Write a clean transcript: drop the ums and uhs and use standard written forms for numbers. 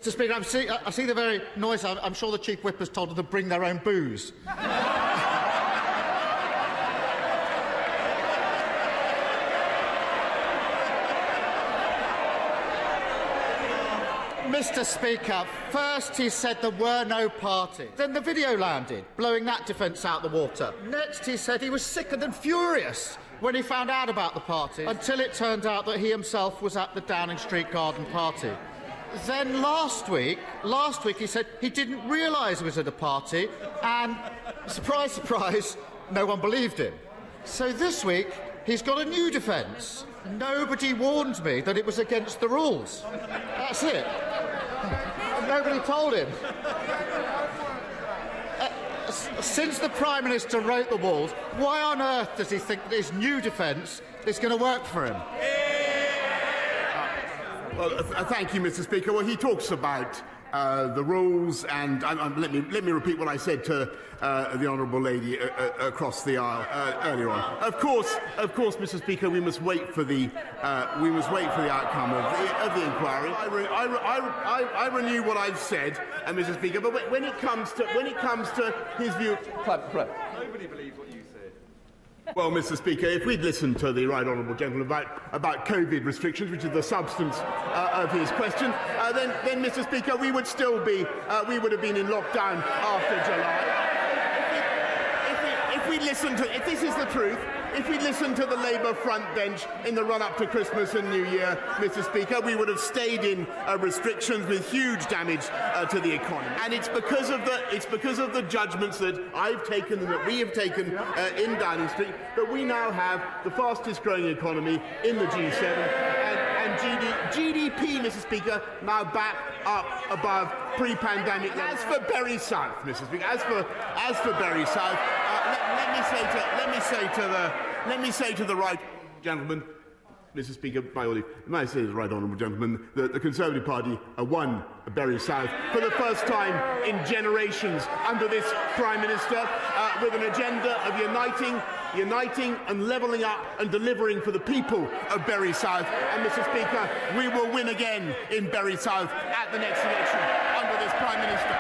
Mr. Speaker, I see the very noise. I'm sure the Chief Whip has told them to bring their own booze. Mr. Speaker, first he said there were no parties. Then the video landed, blowing that defence out the water. Next he said he was sicker than furious when he found out about the party, until it turned out that he himself was at the Downing Street garden party. Then last week he said he didn't realise he was at a party, and surprise, surprise, no one believed him. So this week he's got a new defence. Nobody warned me that it was against the rules. That's it. Nobody told him. Since the Prime Minister wrote the rules, why on earth does he think that his new defence is going to work for him? Well, thank you, Mr. Speaker. Well, he talks about the rules, and let me repeat what I said to the honourable lady across the aisle earlier on. Of course, Mr. Speaker, we must wait for the outcome of the inquiry. I renew what I've said, Mr. Speaker. But when it comes to his view, nobody believes what you said. Well, Mr. Speaker, if we'd listened to the right honourable gentleman about COVID restrictions, which is the substance of his question, then, Mr. Speaker, we would have been in lockdown after July. If this is the truth, if we listened to the Labour front bench in the run-up to Christmas and New Year, Mr. Speaker, we would have stayed in restrictions with huge damage to the economy. And it's because of the judgments that I've taken and that we have taken in Downing Street that we now have the fastest growing economy in the G7 and GDP, Mr. Speaker, now back up above pre-pandemic levels. As for Bury South, Mr. Speaker, as for Bury South, let me say to the right gentleman, Mr. Speaker, by all leave, may I say to the right honourable gentleman that the Conservative Party won Bury South for the first time in generations under this Prime Minister, with an agenda of uniting and levelling up and delivering for the people of Bury South. And, Mr. Speaker, we will win again in Bury South at the next election under this Prime Minister.